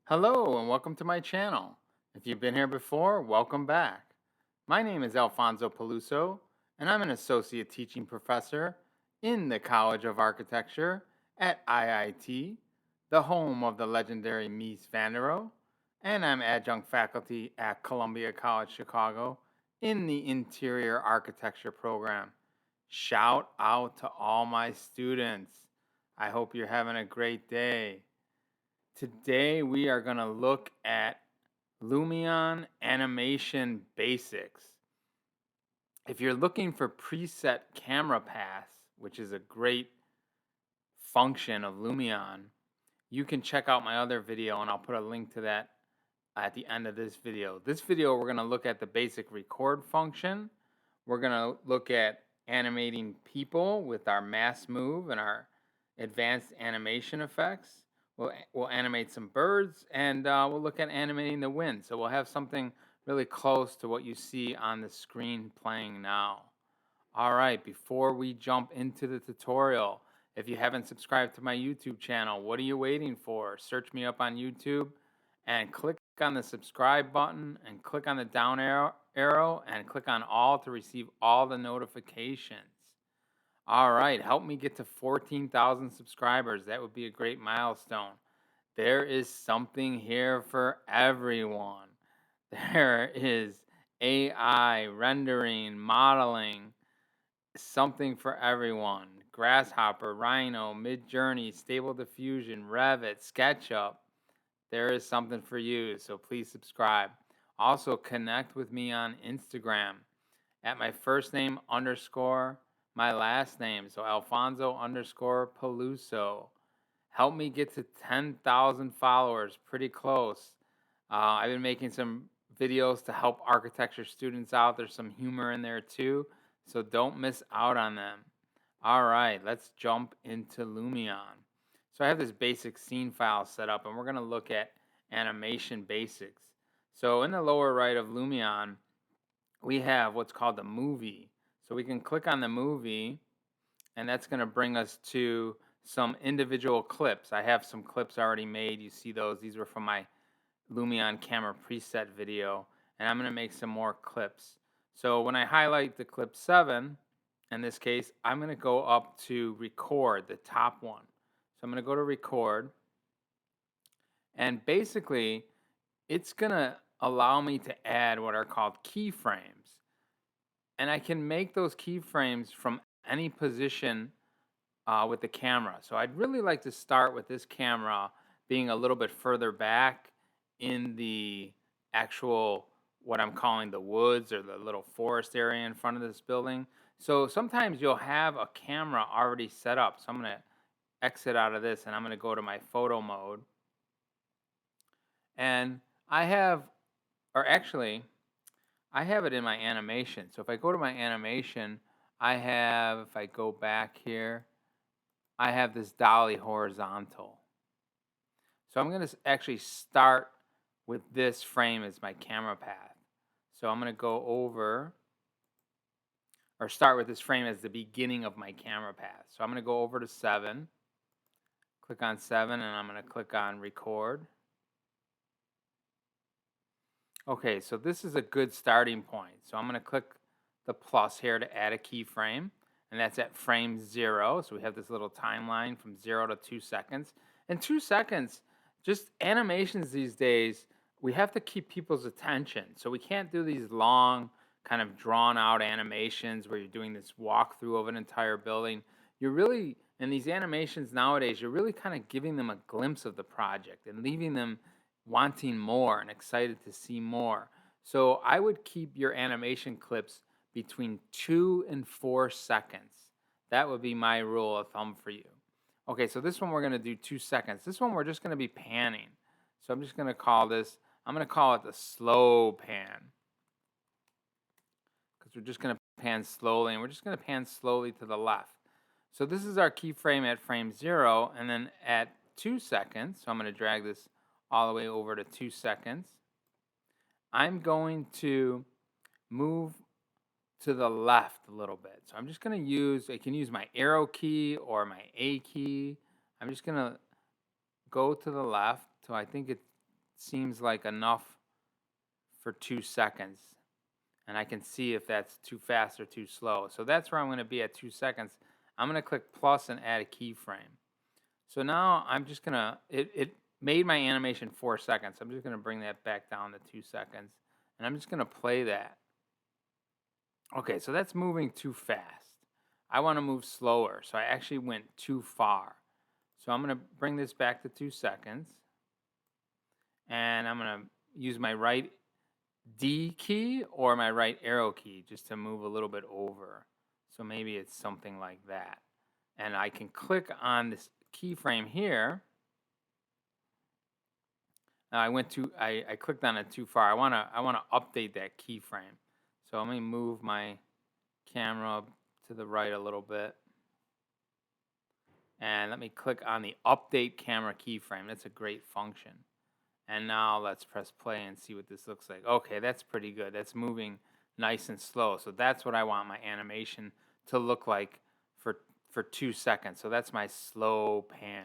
Hello and welcome to my channel. If you've been here before, welcome back. My name is Alfonso Peluso, and I'm an associate teaching professor in the College of Architecture at IIT, the home of the legendary Mies van der Rohe, and I'm adjunct faculty at Columbia College Chicago in the Interior Architecture program. Shout out to all my students. I hope you're having a great day. Today we are going to look at Lumion animation basics. If you're looking for preset camera paths, which is a great function of Lumion, you can check out my other video and I'll put a link to that at the end of this video. This video we're going to look at the basic record function. We're going to look at animating people with our mass move and our advanced animation effects. We'll animate some birds and we'll look at animating the wind. So we'll have something really close to what you see on the screen playing now. All right, before we jump into the tutorial, if you haven't subscribed to my YouTube channel, what are you waiting for? Search me up on YouTube and click on the subscribe button and click on the down arrow and click on all to receive all the notifications. All right, help me get to 14,000 subscribers. That would be a great milestone. There is something here for everyone. There is AI, rendering, modeling, something for everyone. Grasshopper, Rhino, Midjourney, Stable Diffusion, Revit, SketchUp. There is something for you, so please subscribe. Also, connect with me on Instagram at my first name underscore my last name, so Alfonso underscore Peluso. Help me get to 10,000 followers, pretty close. I've been making some videos to help architecture students out. There's some humor in there too, so don't miss out on them. All right, let's jump into Lumion. So I have this basic scene file set up, and we're going to look at animation basics. So in the lower right of Lumion, we have what's called the movie. So we can click on the movie, and that's going to bring us to some individual clips. I have some clips already made. You see those. These were from my Lumion camera preset video, and I'm going to make some more clips. So when I highlight the clip 7, in this case, I'm going to go up to record, the top one. So I'm going to go to record, and basically it's going to allow me to add what are called keyframes. And I can make those keyframes from any position with the camera. So I'd really like to start with this camera being a little bit further back in the actual, what I'm calling the woods or the little forest area in front of this building. So sometimes you'll have a camera already set up. So I'm going to exit out of this and I'm going to go to my photo mode. And I have, or actually, I have it in my animation. So if I go to my animation, I have, if I go back here, I have this dolly horizontal. So I'm going to actually start with this frame as my camera path. So I'm going to go over, or start with this frame as the beginning of my camera path. So I'm going to go over to 7, click on 7, and I'm going to click on record. Okay, so this is a good starting point. So I'm going to click the plus here to add a keyframe, and that's at frame 0. So we have this little timeline from 0 to 2 seconds. In 2 seconds, just animations these days, we have to keep people's attention. So we can't do these long, kind of drawn out animations where you're doing this walkthrough of an entire building. You're really, in these animations nowadays, you're really kind of giving them a glimpse of the project and leaving them wanting more and excited to see more. So I would keep your animation clips between 2 and 4 seconds. That would be my rule of thumb for you. Okay, so this one we're going to do 2 seconds. This one we're just going to be panning. So I'm just going to call this, I'm going to call it the slow pan. Because we're just going to pan slowly, and we're just going to pan slowly to the left. So this is our keyframe at frame 0, and then at 2 seconds, so I'm going to drag this all the way over to 2 seconds. I'm going to move to the left a little bit. So I'm just going to use, I can use my arrow key or my A key. I'm just going to go to the left. So I think it's seems like enough for 2 seconds. And I can see if that's too fast or too slow. So that's where I'm going to be at 2 seconds. I'm going to click plus and add a keyframe. So now I'm just going to, it made my animation 4 seconds. I'm just going to bring that back down to 2 seconds. And I'm just going to play that. Okay, so that's moving too fast. I want to move slower. So I actually went too far. So I'm going to bring this back to 2 seconds. And I'm going to use my right D key or my right arrow key just to move a little bit over. So maybe it's something like that. And I can click on this keyframe here. Now I clicked on it too far. I wanna update that keyframe. So let me move my camera to the right a little bit. And let me click on the update camera keyframe. That's a great function. And now let's press play and see what this looks like. Okay, that's pretty good. That's moving nice and slow. So that's what I want my animation to look like for 2 seconds. So that's my slow pan.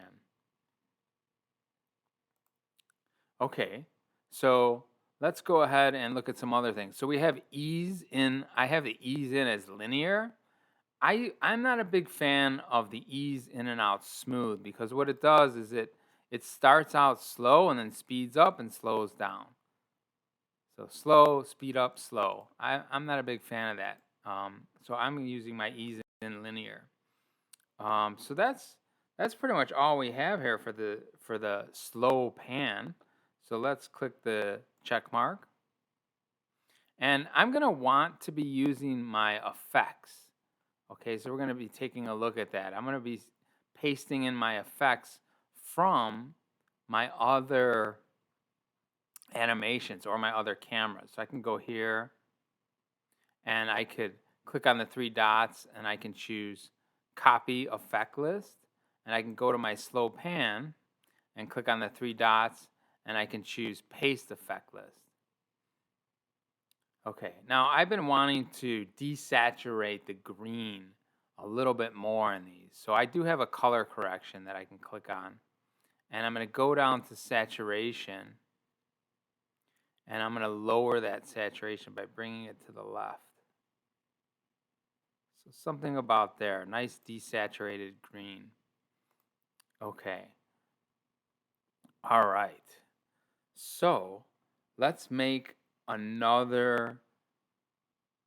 Okay, so let's go ahead and look at some other things. So we have ease in. I have the ease in as linear. I'm not a big fan of the ease in and out smooth because what it does is it starts out slow and then speeds up and slows down. So slow, speed up, slow. I'm not a big fan of that. So I'm using my ease in linear. So that's pretty much all we have here for the slow pan. So let's click the check mark. And I'm gonna want to be using my effects. Okay, so we're gonna be taking a look at that. I'm gonna be pasting in my effects from my other animations or my other cameras. So I can go here and I could click on the 3 dots and I can choose copy effect list, and I can go to my slow pan and click on the 3 dots and I can choose paste effect list. Okay, now I've been wanting to desaturate the green a little bit more in these. So I do have a color correction that I can click on. And I'm going to go down to saturation. And I'm going to lower that saturation by bringing it to the left. So something about there, nice desaturated green. Okay. All right. So let's make another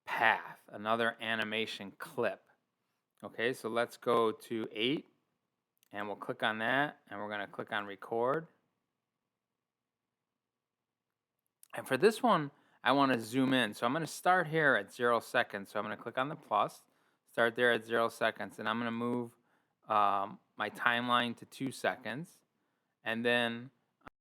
path, another animation clip. Okay, so let's go to 8 and we'll click on that and we're going to click on record. And for this one, I want to zoom in. So I'm going to start here at 0 seconds. So I'm going to click on the plus, start there at 0 seconds, and I'm going to move my timeline to 2 seconds. And then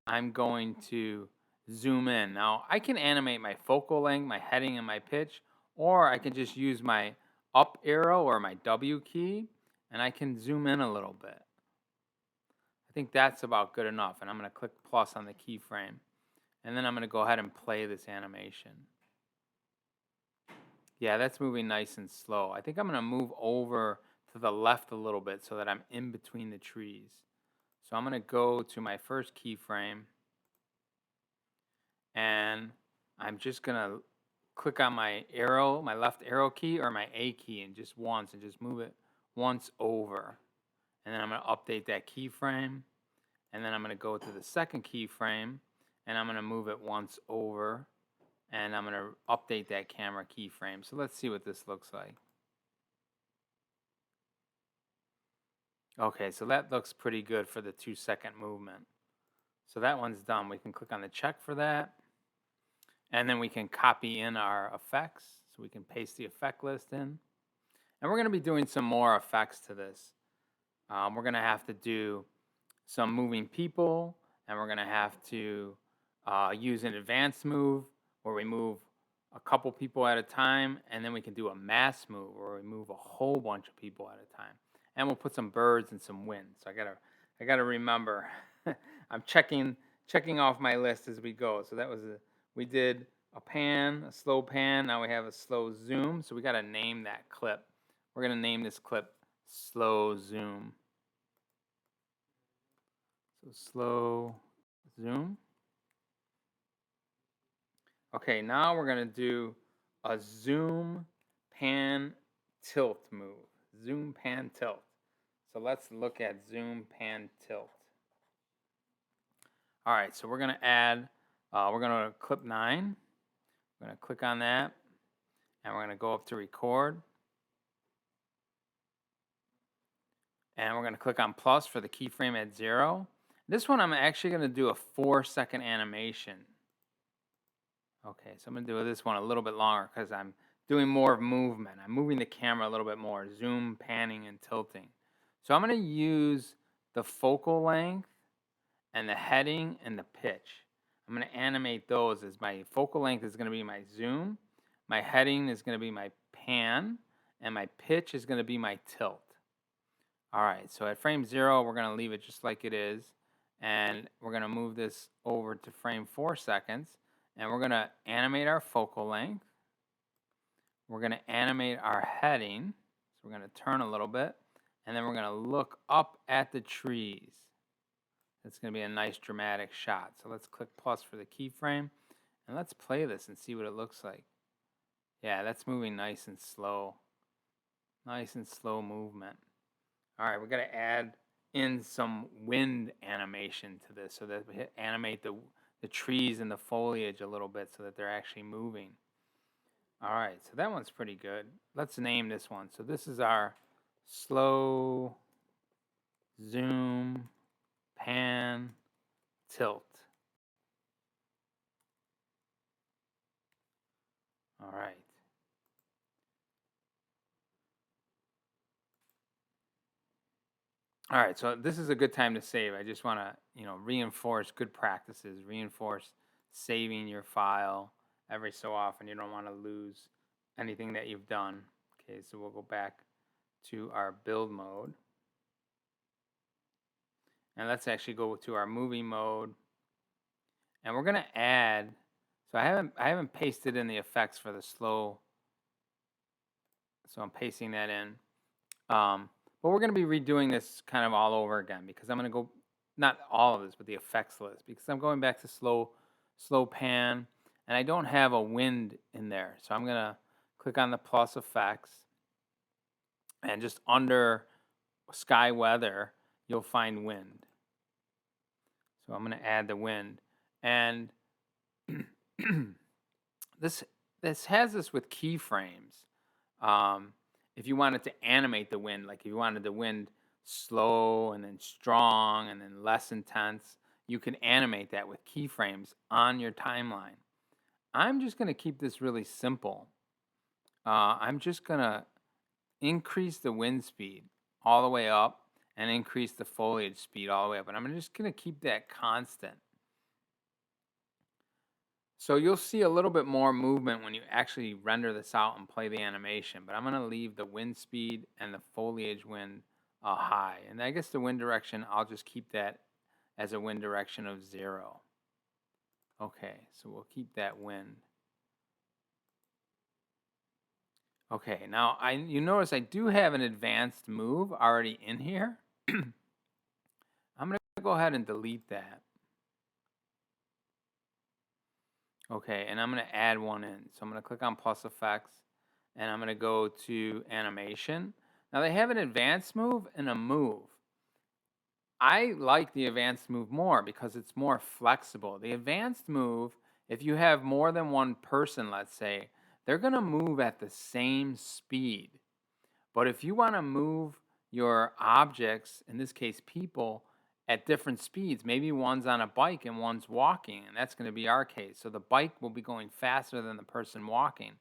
I'm going to zoom in. Now, I can animate my focal length, my heading, and my pitch, or I can just use my up arrow or my W key, and I can zoom in a little bit. I think that's about good enough, and I'm going to click plus on the keyframe. And then I'm going to go ahead and play this animation. Yeah, that's moving nice and slow. I think I'm going to move over to the left a little bit so that I'm in between the trees. So I'm going to go to my first keyframe. And I'm just going to click on my arrow, my left arrow key or my A key, and just once, and just move it once over. And then I'm going to update that keyframe. And then I'm going to go to the second keyframe. And I'm going to move it once over, and I'm going to update that camera keyframe. So let's see what this looks like. Okay, so that looks pretty good for the 2-second movement. So that one's done. We can click on the check for that, and then we can copy in our effects. So we can paste the effect list in. And we're going to be doing some more effects to this. We're going to have to do some moving people, and we're going to have to use an advanced move where we move a couple people at a time, and then we can do a mass move where we move a whole bunch of people at a time. And we'll put some birds and some wind. So I gotta remember. I'm checking off my list as we go. So we did a pan, a slow pan. Now we have a slow zoom. So we gotta name that clip. We're gonna name this clip slow zoom. So slow zoom. Okay, now we're going to do a zoom, pan, tilt move. Zoom, pan, tilt. So let's look at zoom, pan, tilt. All right, so we're going to add, we're going to clip 9. We're going to click on that, and we're going to go up to record. And we're going to click on plus for the keyframe at 0. This one I'm actually going to do a 4-second animation. Okay, so I'm going to do this one a little bit longer because I'm doing more of movement. I'm moving the camera a little bit more, zoom, panning, and tilting. So I'm going to use the focal length and the heading and the pitch. I'm going to animate those as my focal length is going to be my zoom, my heading is going to be my pan, and my pitch is going to be my tilt. All right, so at frame 0, we're going to leave it just like it is. And we're going to move this over to frame 4 seconds. And we're going to animate our focal length. We're going to animate our heading. So we're going to turn a little bit. And then we're going to look up at the trees. It's going to be a nice dramatic shot. So let's click plus for the keyframe. And let's play this and see what it looks like. Yeah, that's moving nice and slow. Nice and slow movement. All right, we're going to add in some wind animation to this so that we animate the trees and the foliage a little bit so that they're actually moving. All right, so that one's pretty good. Let's name this one. So this is our slow zoom, pan, tilt. All right. All right, so this is a good time to save. I just want to, reinforce good practices, reinforce saving your file every so often. You don't want to lose anything that you've done. Okay, so we'll go back to our build mode. And let's actually go to our movie mode. And we're going to add, so I haven't pasted in the effects for the slow. So I'm pasting that in. But we're going to be redoing this kind of all over again because I'm going to go, not all of this, but the effects list, because I'm going back to slow pan, and I don't have a wind in there. So I'm going to click on the plus effects, and just under sky weather, you'll find wind. So I'm going to add the wind. And this has this with keyframes. If you wanted to animate the wind, like if you wanted the wind slow and then strong and then less intense, you can animate that with keyframes on your timeline. I'm just going to keep this really simple. I'm just going to increase the wind speed all the way up and increase the foliage speed all the way up. And I'm just going to keep that constant. So you'll see a little bit more movement when you actually render this out and play the animation, but I'm going to leave the wind speed and the foliage wind high. And I guess the wind direction, I'll just keep that as a wind direction of 0. Okay, so we'll keep that wind. Okay, now you notice I do have an advanced move already in here. I'm going to go ahead and delete that. Okay, and I'm going to add one in. So I'm going to click on plus effects, and I'm going to go to animation. Now they have an advanced move and a move. I like the advanced move more because it's more flexible. The advanced move, if you have more than one person, let's say, they're going to move at the same speed. But if you want to move your objects, in this case people, at different speeds, maybe one's on a bike and one's walking, and that's going to be our case. So the bike will be going faster than the person walking.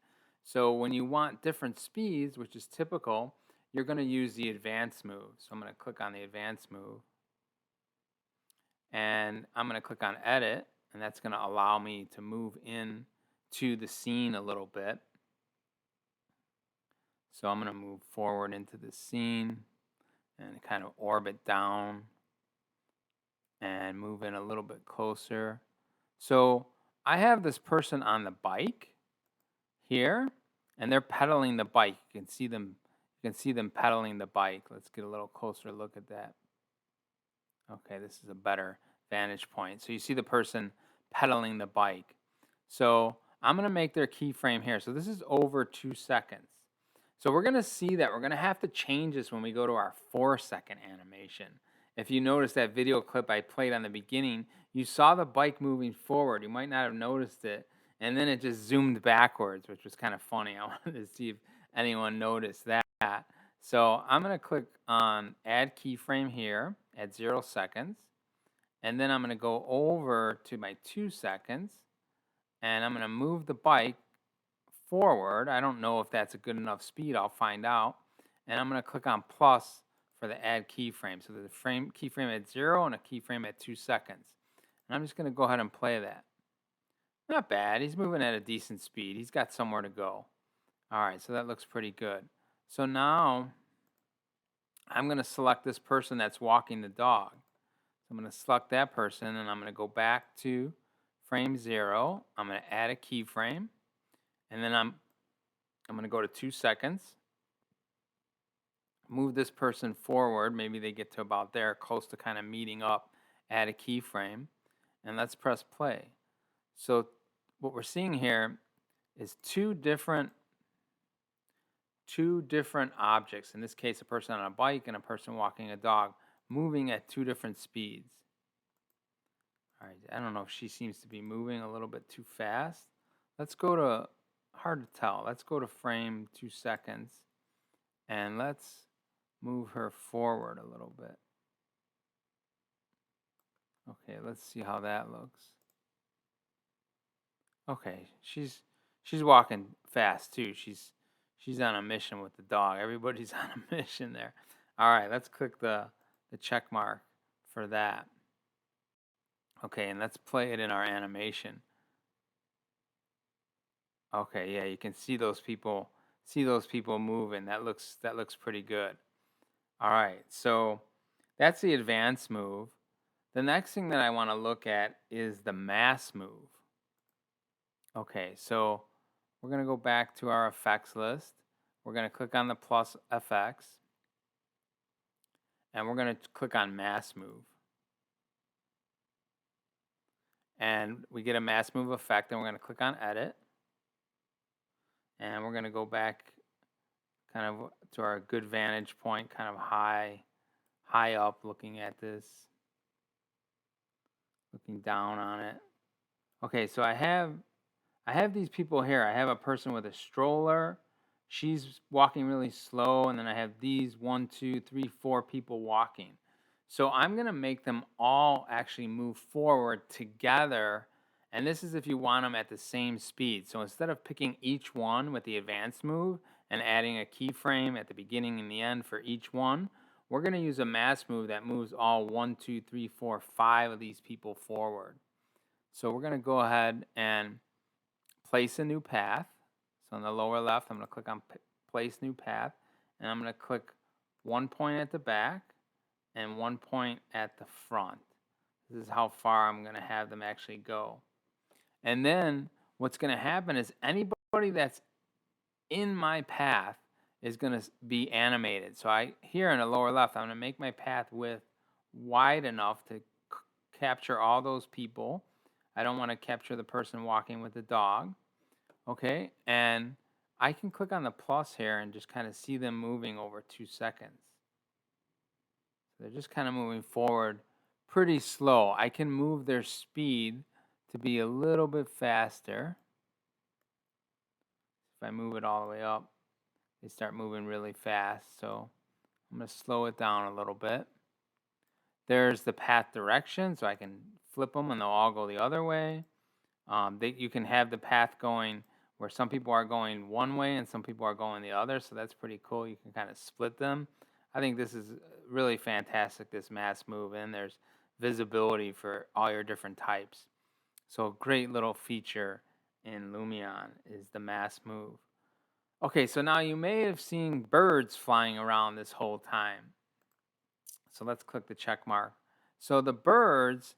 So when you want different speeds, which is typical, you're going to use the advanced move. So I'm going to click on the advanced move. And I'm going to click on edit, and that's going to allow me to move in to the scene a little bit. So I'm going to move forward into the scene and kind of orbit down and move in a little bit closer. So I have this person on the bike here, and they're pedaling the bike. You can see them pedaling the bike. Let's get a little closer look at that. Okay, this is a better vantage point. So you see the person pedaling the bike. So I'm going to make their keyframe here. So this is over 2 seconds. So we're going to see that we're going to have to change this when we go to our 4-second animation. If you notice that video clip I played on the beginning, you saw the bike moving forward. You might not have noticed it. And then it just zoomed backwards, which was kind of funny. I wanted to see if anyone noticed that. So I'm going to click on add keyframe here at 0 seconds. And then I'm going to go over to my 2 seconds. And I'm going to move the bike forward. I don't know if that's a good enough speed. I'll find out. And I'm going to click on plus for the add keyframe. So there's a keyframe at 0 and a keyframe at 2 seconds. And I'm just going to go ahead and play that. Not bad. He's moving at a decent speed. He's got somewhere to go. All right, so that looks pretty good. So now I'm going to select this person that's walking the dog. So I'm going to select that person, and I'm going to go back to frame 0. I'm going to add a keyframe, and then I'm going to go to 2 seconds. Move this person forward. Maybe they get to about there, close to kind of meeting up. Add a keyframe, and let's press play. So what we're seeing here is two different objects. In this case, a person on a bike and a person walking a dog, moving at 2 different speeds. All right, I don't know if she seems to be moving a little bit too fast. Let's go to, hard to tell. Let's go to frame 2 seconds and let's move her forward a little bit. Okay, let's see how that looks. Okay, she's walking fast too. She's on a mission with the dog. Everybody's on a mission there. All right, let's click the check mark for that. Okay, and let's play it in our animation. Okay, yeah, you can see those people moving. That looks pretty good. All right, so that's the advanced move. The next thing that I want to look at is the mass move. Okay, so we're going to go back to our effects list. We're going to click on the plus FX. And we're going to click on mass move. And we get a mass move effect, and we're going to click on edit. And we're going to go back kind of to our good vantage point, kind of high up, looking at this, looking down on it. Okay, so I have these people here. I have a person with a stroller. She's walking really slow, and then I have these 1, 2, 3, 4 people walking. So I'm going to make them all actually move forward together, and this is if you want them at the same speed. So instead of picking each one with the advanced move and adding a keyframe at the beginning and the end for each one, we're going to use a mass move that moves all 1, 2, 3, 4, 5 of these people forward. So we're going to go ahead and place a new path. So on the lower left, I'm going to click on place new path, and I'm going to click 1 point at the back and 1 point at the front. This is how far I'm going to have them actually go. And then what's going to happen is anybody that's in my path is going to be animated. So here in the lower left, I'm going to make my path width wide enough to capture all those people. I don't want to capture the person walking with the dog. Okay, and I can click on the plus here and just kind of see them moving over 2 seconds. So they're just kind of moving forward pretty slow. I can move their speed to be a little bit faster. If I move it all the way up, they start moving really fast. So I'm going to slow it down a little bit. There's the path direction, so I can flip them and they'll all go the other way. You can have the path going where some people are going one way and some people are going the other, so that's pretty cool. You can kind of split them. I think this is really fantastic, this mass move, and there's visibility for all your different types. So a great little feature in Lumion is the mass move. Okay, so now you may have seen birds flying around this whole time. So let's click the check mark. So the birds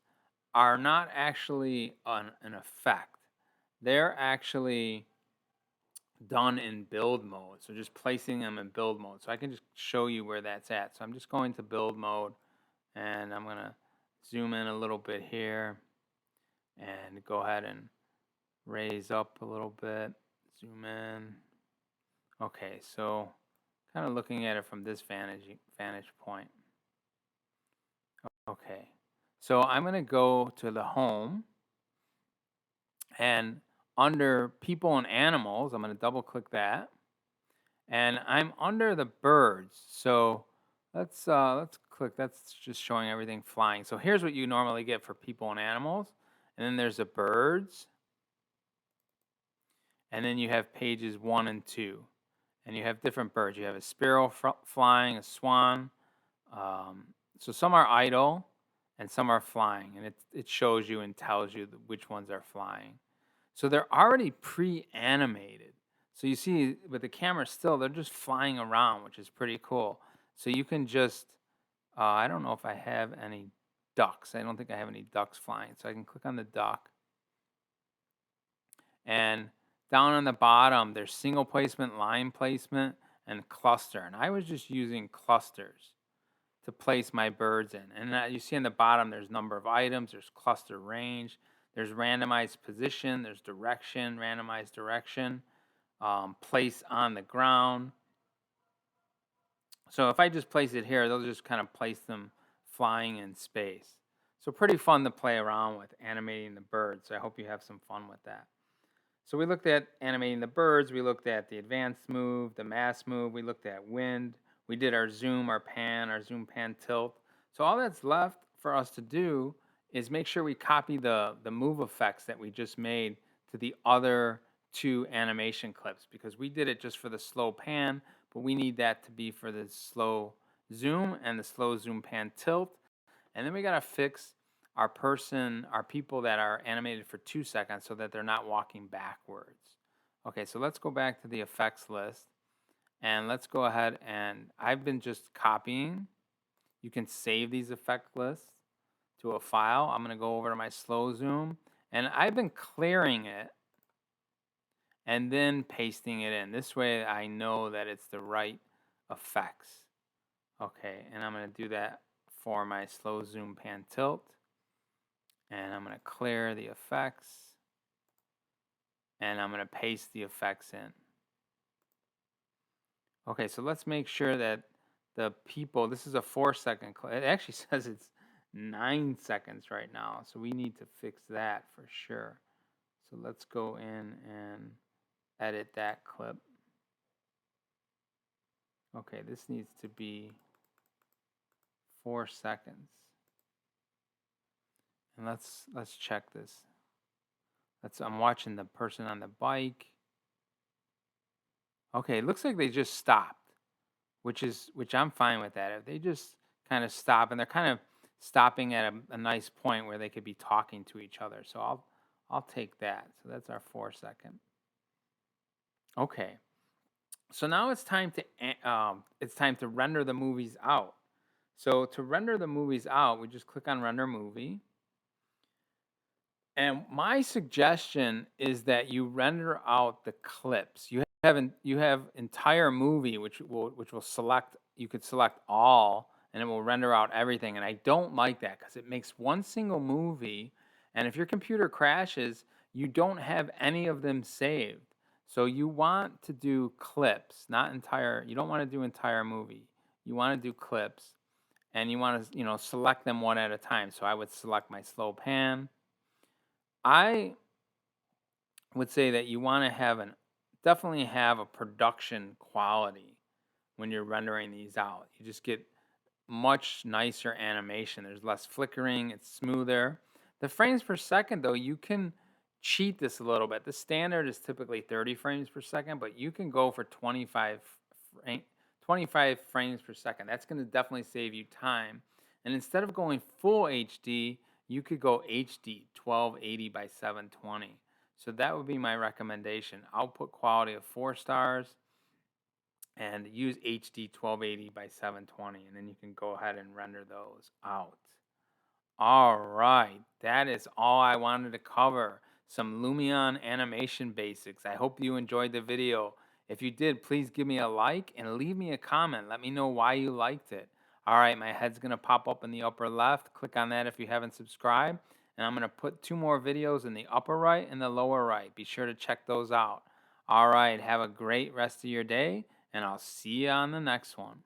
are not actually an effect. They're actually done in build mode. So just placing them in build mode. So I can just show you where that's at. So I'm just going to build mode, and I'm going to zoom in a little bit here and go ahead and raise up a little bit, zoom in. Okay, so kind of looking at it from this vantage point. Okay, so I'm going to go to the home, and under people and animals, I'm going to double click that, and I'm under the birds. So let's click. That's just showing everything flying. So here's what you normally get for people and animals, and then there's the birds, and then you have pages 1 and 2, and you have different birds. You have a sparrow flying, a swan. So some are idle, and some are flying, and it shows you and tells you which ones are flying. So they're already pre-animated. So you see with the camera still, they're just flying around, which is pretty cool. So you can just, I don't know if I have any ducks. I don't think I have any ducks flying. So I can click on the duck. And down on the bottom, there's single placement, line placement, and cluster. And I was just using clusters to place my birds in. And you see on the bottom, there's number of items, there's cluster range, there's randomized position, there's direction, randomized direction, place on the ground. So if I just place it here, they'll just kind of place them flying in space. So pretty fun to play around with animating the birds. So I hope you have some fun with that. So we looked at animating the birds, we looked at the advanced move, the mass move, we looked at wind, we did our zoom, our zoom, pan, tilt. So all that's left for us to do is make sure we copy the move effects that we just made to the other 2 animation clips, because we did it just for the slow pan, but we need that to be for the slow zoom and the slow zoom, pan, tilt. And then we got to fix our people that are animated for 2 seconds so that they're not walking backwards. Okay, so let's go back to the effects list, and let's go ahead, and I've been just copying. You can save these effect lists to a file. I'm going to go over to my slow zoom, and I've been clearing it and then pasting it in. This way I know that it's the right effects. Okay, and I'm going to do that for my slow zoom, pan, tilt. And I'm going to clear the effects, and I'm going to paste the effects in. Okay, so let's make sure that the people, this is a 4-second clip. It actually says it's 9 seconds right now, so we need to fix that for sure. So let's go in and edit that clip. Okay, this needs to be 4 seconds. And let's check this. I'm watching the person on the bike. Okay, it looks like they just stopped, which I'm fine with that. If they just kind of stop, and they're kind of stopping at a nice point where they could be talking to each other. So I'll take that. So that's our 4-second. Okay. So now it's time to render the movies out. So to render the movies out, we just click on render movie. And my suggestion is that you render out the clips. You have entire movie, which will select. You could select all, and it will render out everything. And I don't like that because it makes one single movie. And if your computer crashes, you don't have any of them saved. So you want to do clips, not entire. You don't want to do entire movie. You want to do clips, and you want to select them one at a time. So I would select my slow pan. I would say that you want to definitely have a production quality when you're rendering these out. You just get much nicer animation. There's less flickering, it's smoother. The frames per second, though, you can cheat this a little bit. The standard is typically 30 frames per second, but you can go for 25 frames per second. That's going to definitely save you time. And instead of going full HD, you could go HD 1280 by 720. So that would be my recommendation. Output quality of 4 stars, and use HD 1280 by 720, and then you can go ahead and render those out. All right, that is all I wanted to cover. Some Lumion animation basics. I hope you enjoyed the video. If you did, please give me a like and leave me a comment. Let me know why you liked it. All right, my head's going to pop up in the upper left. Click on that if you haven't subscribed. And I'm going to put 2 more videos in the upper right and the lower right. Be sure to check those out. All right, have a great rest of your day, and I'll see you on the next one.